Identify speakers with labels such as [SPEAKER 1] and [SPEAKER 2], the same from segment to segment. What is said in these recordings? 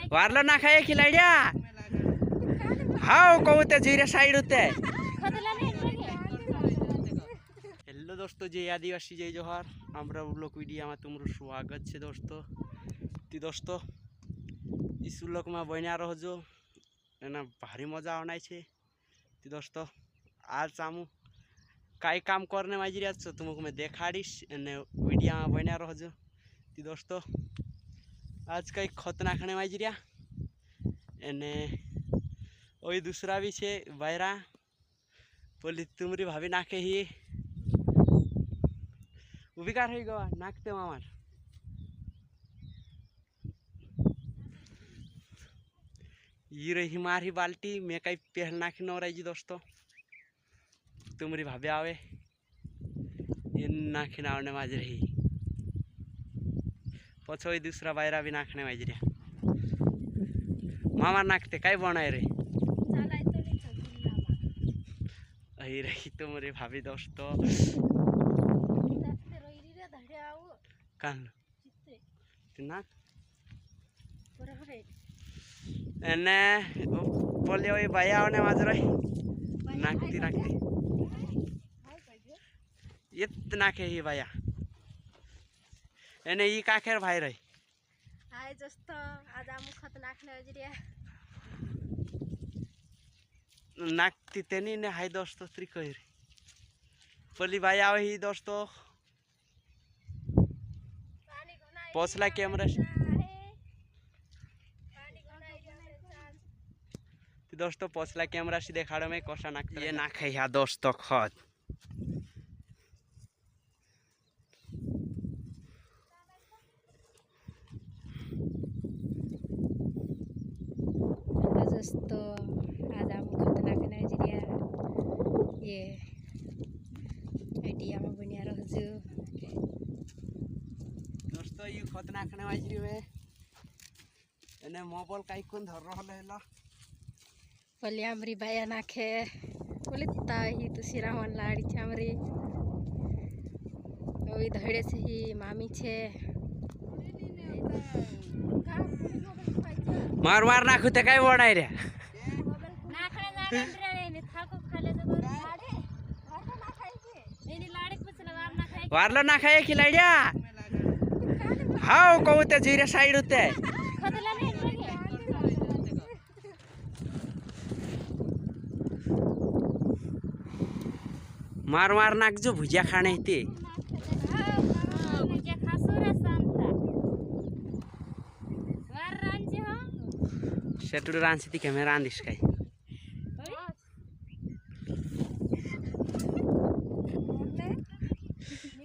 [SPEAKER 1] वारलो ना खाए खिलाड़िया हाँ कहते जीरे साइड होते हेलो दोस्तों जय आदिवासी जय जोहार আমরা ব্লগ ভিডিওમાં તમારું સ્વાગત છે દોસ્તો इस व्लॉग में बन्या रहजो एना भारी मजा आना है दोस्तों आज आमु काई काम करने माजरिया तुमको मैं देखाड़ीश एने वीडियो में बन्या रहजो दोस्तों आज कई खत नाखने माजरिया एने वही दूसरा भी छे बैरा बोली तुमरी भाभी नाखे ही उबिकार हो गवा नाकते मामार ये रही मारी बाल्टी मैं कई पहल नाखी न रही दोस्तों तुमरी भाभी आवे ये नाखी नावने माज रही पछो वही दूसरा बैरा भी नाखने माज रहा मामा नाकते कई बनाए रे अही रही तुमरी भाभी दोस्तों कान नाक एने बोले वही भैया होने माज रही नाकती नाकती इतना के ही भैया एने ये काखेर भाई रही
[SPEAKER 2] हाय दोस्तों आज आमु खत नाखने वजरिया
[SPEAKER 1] नाकती तेनी ने हाय दोस्तों त्रिकोर बोली भाई आओ ही दोस्तों पोसला कैमरा दोस्तों पोसला कैमरा से देखाड़ो में कोसा नाक ये नाक है यहाँ दोस्तों खत
[SPEAKER 2] दोस्तों आज आमु खत नाखने वजरिया ये आइडिया में बनिया रहजो
[SPEAKER 1] दोस्तों ये खत नाखने वाजरी में एने मोबाइल काई कोन धर रहल हेला
[SPEAKER 2] बोले हमरी भैया नाखे बोले ताही तो सिरावन लाड़ी छे हमरी ओई धड़े से ही मामी छे
[SPEAKER 1] मार मार नाखू ते काई बनाई रे
[SPEAKER 2] नाखने नाखने रे ने थाको खाले तो लाड़े वारलो ना खाई के एनी लाड़े कुछ ना वार ना खाई
[SPEAKER 1] वारलो ना खाए खिलाड़िया हाँ कहते जीरे साइड होते
[SPEAKER 2] खदला नहीं
[SPEAKER 1] मार मार नाक जो भुजिया खाने थे
[SPEAKER 2] भुजिया खासुरा सांता वार रांची हो
[SPEAKER 1] सेटुड रांची थी कैमरा आंदिश काई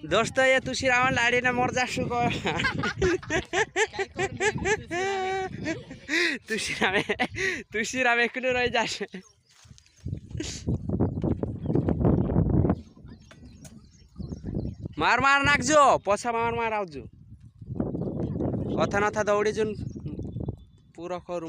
[SPEAKER 1] दोस्तों ये तुसी रावण लाड़ी ने मर जासु को तुसी रामे कुलो रह जास मार मार नाकजो पछा मार मार आउजो कथा नथा दौड़ी जुन पूरा करू